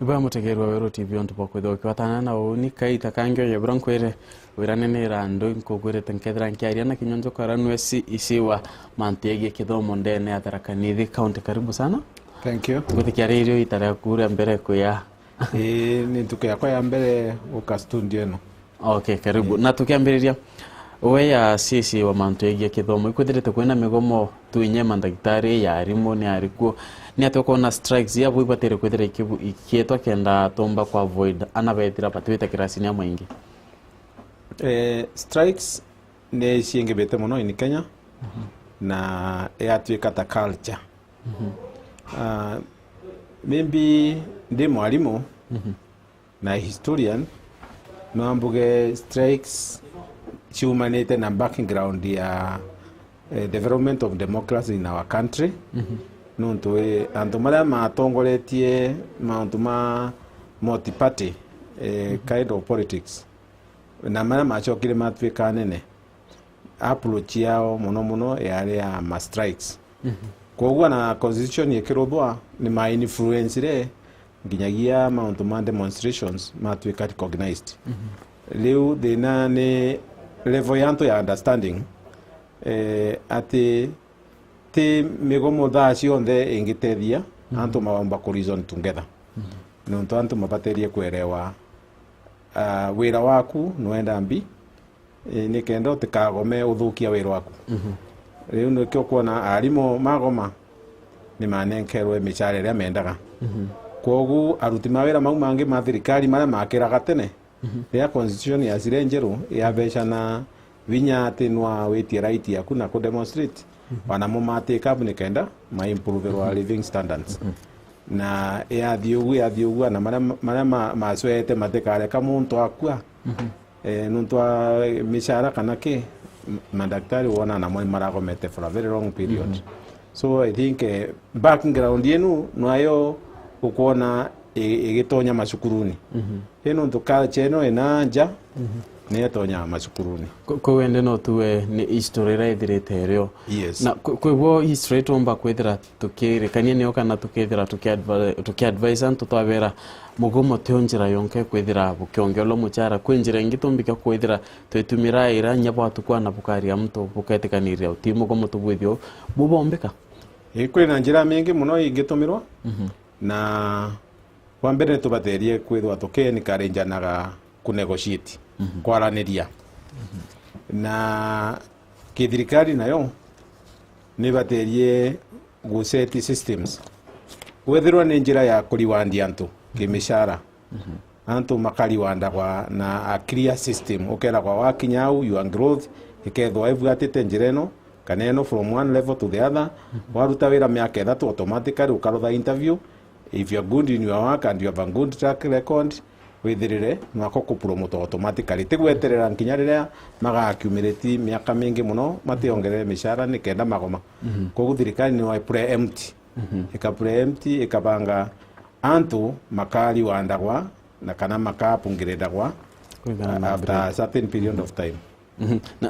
Iba mutegerwa wero TV on tupo kwetho kwatana na uni kaita kangyo ye bronkwere wiranene rando nkogwere tankethra nkiaria na kinyonjo karanu isiwa mantege kithomo ndene atharakanithi county. Karibu sana. Thank you. Gutikiario itara kura mbere kuya ni tukia kwa ya mbere uka studio no. Okay, karibu. Na tukiambiriria we ya sisi wa mantege kithomo ikwethirite kwena migomo tuinye mandagitari ya arimo ni arikuo ni atoko na strikes ya bwi batere kwethira ikietwa kenda tomba kwa void anabetira patwita kirasini ya mwingi. Strikes ne ciengebete muno in Kenya na yatwika ta culture. Maybe ndi mwalimu na historian no ambuge strikes chiumanite na background ya development of democracy in our country. Nuntu antu maria matongoretie mauntu ma multi-party kind of politics na maria machokire matwika nene approach yao muno yale ya ma strikes. Koguo na constitution yekirothwa ni ma influence nginyagia mauntu ma demonstrations matwika recognized. Leo thina ni level yanto ya understanding ati ti migomo thaa cionthe ingitethia antu mawamba ku reason together. Nuntu antu mabaterie kwerewa wira waku nwenda mbi ni kenda utikagome uthukia wira waku. Riu nikio kuona arimo magoma ni manenkerwe micare ria mendaga. Koguo aruti mawira mau mangi ma thirikari maria makiraga tene ria constitution ya sirenjeru ya becana vinya ati nwa wetie right yaku na ku demonstrate wana mumate kabune kenda ma improve our living standards. Na ya thiugu na maria maswete matekare ka muntu akua nuntu mishara kana ke madaktari wona na mwe maragomete for a very long period. So I think background yenu nwayo ukuona igitonya macukuruni ino ntuka cheno enanja ni etonya macukuruni ko wende no tuwe ni history raithirite rio. Yes. Na kwevo history tomba kwethira tukire kanie ni okana tukethira tukiadvise antu twabera mugomo tionjira yonke kwethira bukiongelo muchara kwenjira ngitumbika kwethira twetumira ira nyabo tukwa na bukari amto buketekaniria utimo gomo tubwithio bubombeka ikwe na njira mingi muno ingitumirwa na kwa mbere tubaterie kwithwa tukeni karenjanaga ku negotiate kwaraniria na kithirikari nayo ni baterie guseti systems wethirwa ni njira ya kuriwandia antu kimishara antu makariwandagwa na a clear system ukera kwa wakinyau your growth ikethwa ivugatite njireno kaneno from one level to the other waruta wira miaka 3 automatically ukarotha interview. If you're good in your work and you have a good track record withirire nwako ku promote automatically tigweterera nkinya riria maga accumulate miaka mingi muno mationgerere mishara ni kenda magoma. Koguo thirikari ni wa preempt ika ikabanga antu makali wandagwa na kana makapungiredagwa after a certain period of time.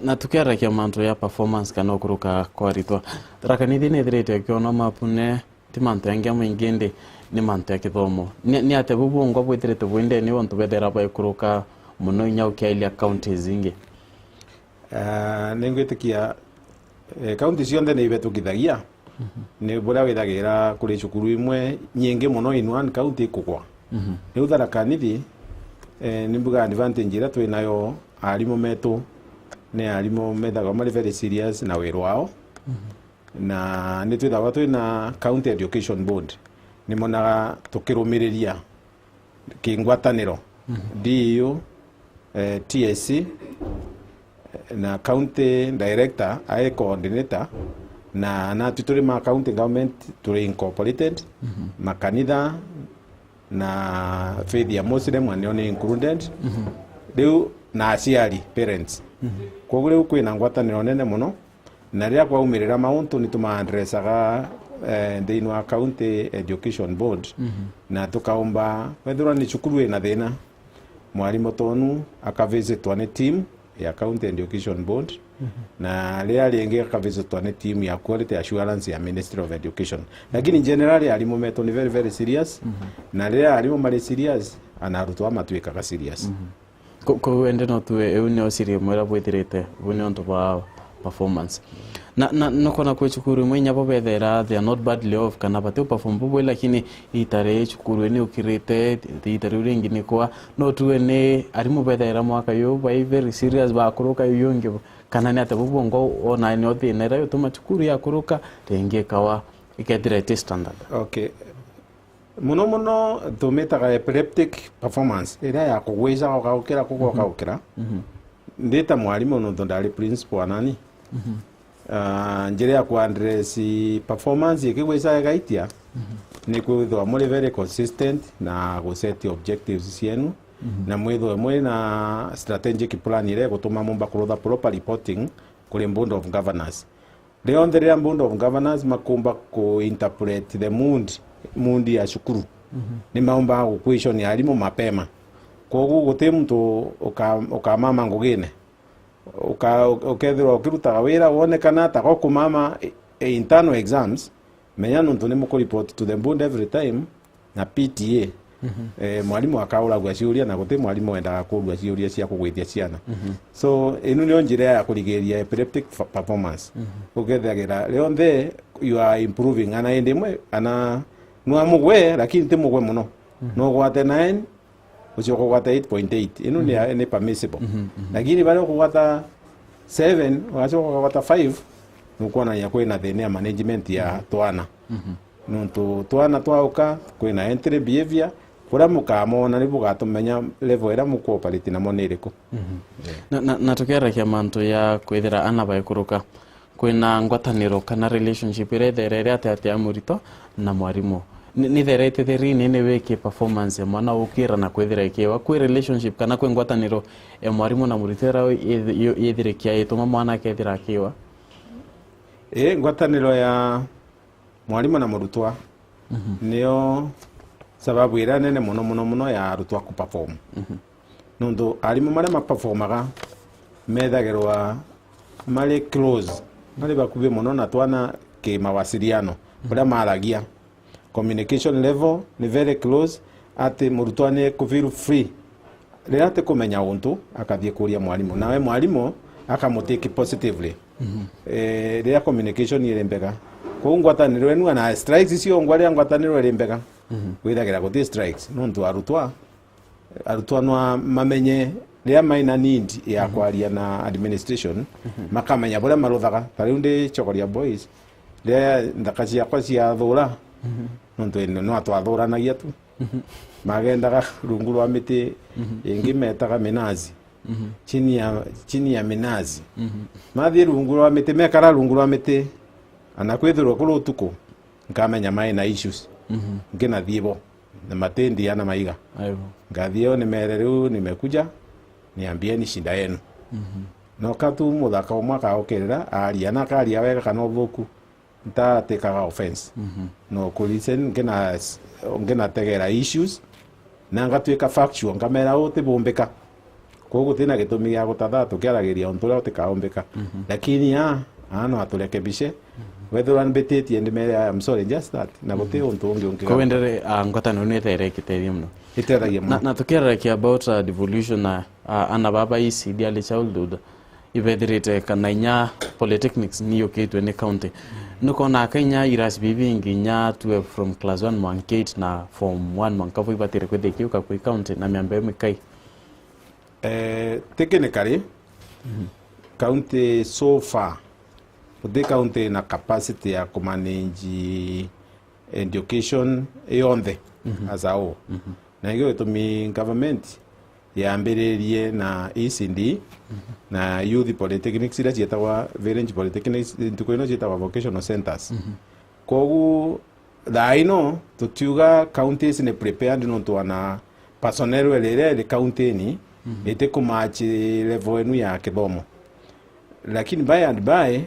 Na tukiarakia mantu ya performance kana okuruka kwaritwa rakanithi ni thirite kiona mapune ti mantu yangia mwinginde ni mantu ya kithomo ni ate bubungo bwithirite bwinde ni ontu bethera ba ikuruka muno nya ukiailia counties zingi. Ningwitikia county cionthe ni ibetukithagia ni bura withagira kuri cukuru imwe nyingi muno in one county kugwa ni utharakanithi ni mbuga advantage ira twinayo arimo metu ni arimo methaga mari very serious na wiro wao na ni twithaga twina county education board ni monaga tukirumiriria kingwataniro DU TSC na county director ai coordinator na tuturi ma county government turi incorporated makanitha na faith ya Muslim ani included leo na aciari parents koguo leo kwina ngwataniro nene muno na ria kwa umirira mauntu ni tuma addressaga thini wa county education board na tukaomba wethura ni cukuru ina thina mwalimu tonu akavizitwa ni team ya County Education Board na ria rienge kabizotwa ni team ya Quality Assurance ya Ministry of Education. Lakini generally alimu meto ni very very serious na ria alimu mari serious anarutwa matwikaga serious. Ko ende no tuwe eune osiri mwera bwithirite bune onto ba performance na no kona kwe chukuru mwenya bobethera they are not badly off kana bate perform bubwe lakini itare chukuru ni ukirite itare uringi ni kwa no tuwe ne ari mubethera mwaka yo by very serious ba kuruka yonge kana ni atabubu ngo ona ni othi na rayo tuma chukuru ya kuruka renge kawa ikethire standard. Okay, muno tumetaga epileptic performance ira ya kugweza okaukira kugokaukira ndeta mwalimu no ndali principal anani njire ya kuaddress performance ikigweza gaitia ni kwithwa muri very consistent na go set objectives cienu na mwithwa mwe na strategic plan ile gutuma mumba kurutha proper reporting kuri board of governors. Leo ndere board of governors makumba ku interpret the mood ya shukuru ni maomba question ya alimu mapema koguo guti mtu ukamama ngugine ukethirwa ukirutaga wira wone kana ta kumama internal exams menya nuntu ni muku report to the board every time na PTA mwalimu akaura gwa ciuria na guti mwalimu wendaga kurua ciuria cia kugwithia ciana so inu ni njira ya kurigeria epileptic performance ugethagira leo the you are improving ana endemwe ana no amugwe lakini ti mugwe muno no gwate 9 ucio gwata 8.8 inu ni permissible lakini bale gwata 7 wacho gwata 5 nukuona ya kwina thene ya management ya twana nuntu twana twauka kwina entry behavior kura mukamona ni bugatumenya level era mukoperate na moniriko na tukera kia manto ya kwithira ana baikuruka kwina ngwataniro kana relationship ire therere ate amurito na mwarimu ni therete theri nene weke performance mwana ukira na kwithira ikiwa kwi relationship kana kwi ngwataniro mwarimu na muritera yethire kia ituma mwana kethira akiwa ngwataniro ya mwarimu na murutwa niyo sababu ira nene muno ya arutwa ku perform nundu arimu mara ma performaga methagirwa mari close mari bakubi muno na twana ke mawasiliano bora maragia communication level ni very close ati murutwa ni ku feel free rirate kumenya untu akathie kuria mwalimu nawe mwalimu akamutake positively ria communication ile mbega ko ngwataniro enu na strikes cio ngwaria ngwataniro ile mbega withagira guti strikes nuntu arutwa no mamenye ria maina need ya kwaria na administration makamenya bora maruthaga tariundi chokoria boys ria ndakacia kwa cia thura nuntu no atwathuranagia tu magendaga rungu rwa miti ingi metaga minazi chini ya minazi mathi rungu rwa miti mekara rungu rwa miti anakwithirwo kuru utuku nkamenya mai na issues ngina thibo na matendi ana maiga ngathio nimereriu nimekuja niambieni shida yenu no katu muthaka umwaka okerera aria na karia wega kana uthuku ntatekaga offense no kulisten ngina tegera issues na ngatwika factual ngamera utibumbika koguo tina gitumi ya gutatha tukiaragiria ontura utikaombika lakini ano aturekebishe whether unbetitie ndimere I'm sorry just that na guti untu ungi ko wendere ngwatano ni there kiteria muno iteragia muno na tukirakia about devolution na ana baba ECD early childhood ibethirite kana nya polytechnics niyo kitwe ni county nuko na Kenya iras bibi nginya 12 from class 1 1 na form 1 mankavu ibatire kwethikiuka kwa county na miambe mikai technically county so far the county na capacity ya kumanage education yonde as a whole na hiyo tumi government yaambiririe na ECD na youth polytechnics ira cietagwa village polytechnics tukoino cietagwa vocational centers kogu daino tutiuga counties ne prepared no twana personnel welere le county ni ete kumatch level enu ya kithomo lakini by and by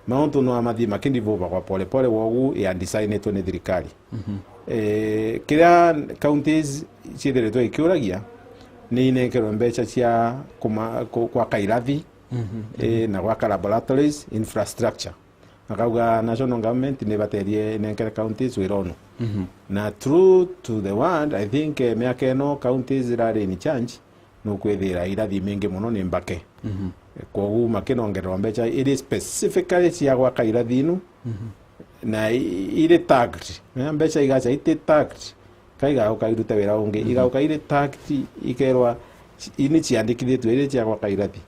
mauntu no amathi makindi vuba kwa pole pole wogu ya designetwo ni thirikari kira counties ciethiretwo ikiuragia ni inenkerwa mbeca cia kwa kairathi na gwaka laboratories infrastructure. Akauga national government ni baterie inenkere counties wirono na true to the word I think miaka eno counties irari in charge no kwethira irathi mingi muno ni mbake koguo makinongererwa mbeca iri specifically cia gwaka irathi inu na iri tagged mbeca igaca ite tagged kaiga ukairute wira ungi igauka iri tagged ikerwa ini ciandikithitwe iri cia gwaka irathi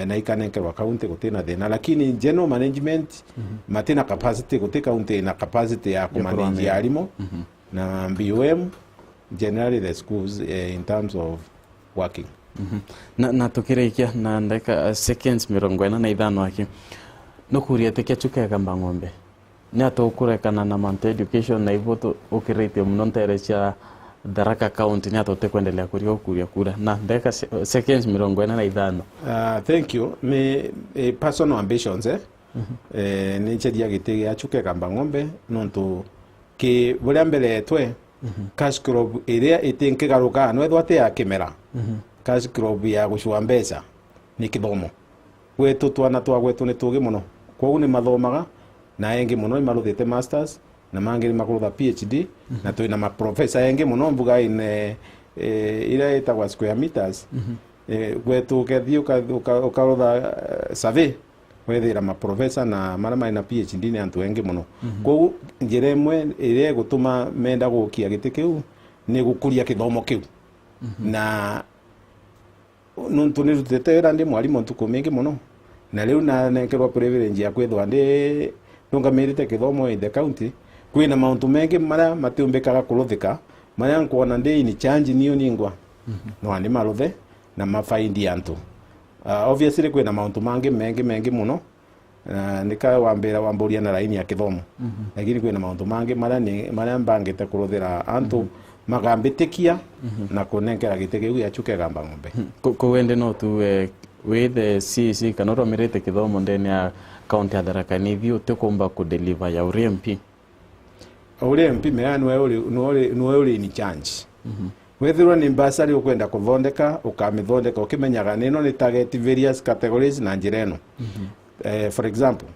na ikanenkerwa county gutina thina, lakini general management matina capacity guti county na capacity ya kumanage arimo na BOM generally the schools in terms of working. Na tukirikia na ndaka seconds 45 aki no kuria teke chukega Mbang'ombe ni atokurekana na Mount Education na hivyo ukirete muno ntere cia Tharaka County ni atote kuendelea kuria kura na ndaka seconds 45. Thank you. Me personal ambitions ni chedia gite ya chukega Mbang'ombe nontu ki buria mbere twe cash crop iria itinkigaruka no ethwate ya kimera cash crop ya gucua mbeca ni kithomo gwetu twana twa gwetu ni tugi muno koguo ni mathomaga na engi muno imaruthite masters na mangi makurutha PhD na twina ma professor engi muno mbuga ine ira itagwa square meters gwetu kethi ukarutha survey wethira ma professor na mara na PhD ni antu engi muno koguo njire imwe ire gutuma menda gukia giti kiu ni gukuria kithomo kiu na nuntu ni rutete wira ndi mwalimu ntuku mingi muno na riu na nenkerwa privilege ya kwithwa ndi ndungamirite kithomo in the county kwina mauntu mengi mara matiumbikaga kuruthika mara nkuona ndi ni change niyo ningwa no andi maruthe na mafaindi antu obviously kwina mauntu mengi muno nika wamburia na laini ya kithomo lakini kwina mauntu mangi mara mbangite kuruthira antu magambitikia na kunenkera gitege ya chukega Mbang'ombe kuwende no tu with the CC kanoro mirete kithomo ndeni ya county ya Tharaka ni thio tukumba ku deliver ya URMP mea nuwe uri ni change wethirwa ni mbasari ukwenda kuthondeka ukamithondeka ukimenyaga nino ni target various categories na njireno for example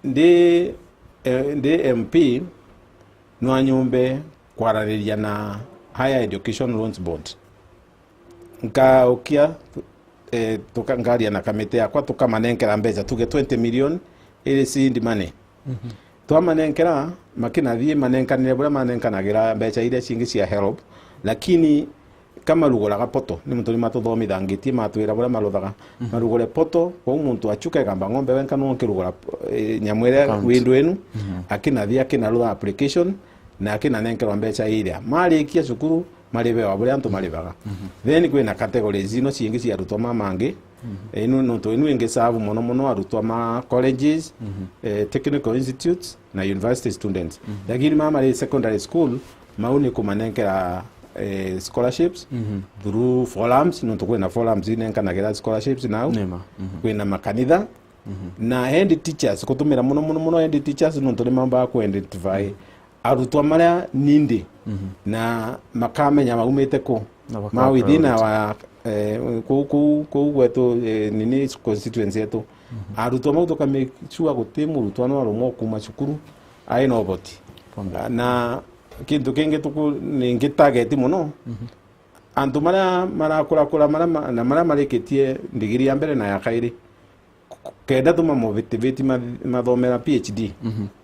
ndi MP no anyumbe kwarariria na Higher Education Loans Board nka ukia tukangaria na kamite yakwa tukamanenkera mbeca tuge 20 million ili si money twamanenkera makinathie manenkanire bura manenkanagira mbeca ile cingi cia help lakini kama ruguraga poto ni muntu ni matuthomithangitie matwira bura maruthaga marugure poto kwa muntu achukega Mbang'ombe wenka no nkirugura nyamwire windu enu akinathie akinarutha application na akinanenkerwa mbeca iria marikia cukuru maribewa buri antu maribaga then kwina categories zino cingi cia arutwo mamangi inu ingi serve muno arutwo ma colleges technical institutes na university students lakini mama secondary school mauni kumanenkera scholarships through forums no kwina forums inenkanagira scholarships now kwina makanitha na head teachers kutumira muno head teachers no tuli mamba ku identify arutwa maria nindi na makamenya maumite ku ma within our ku gwetu nini constituency yetu arutwa mau tukamechua gutimu rutwa no arumo kuma cukuru ai no boti na kintu kingi tuku ningi target muno antu maria kura mara marikitie ndigiri ya mbere na ya kairi kenda tuma motivate mathomera PhD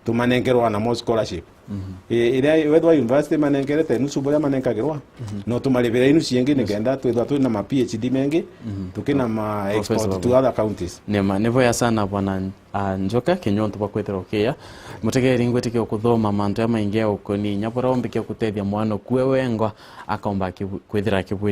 tumanengerwa na mo scholarship ira wethwa university manengerete nusu bora manenkagirwa no tumaribira inu ciengi ni kenda twethwa twina ma PhD mengi tukina ma export to other counties nema nevo ya sana bwana Njoka Kinyonto bakwetera kia mutegeri ngwetike kuthoma mantu ya maingia ukoni nyapora ombike kutethia mwana kuwe wengwa akaomba kwithira kibwe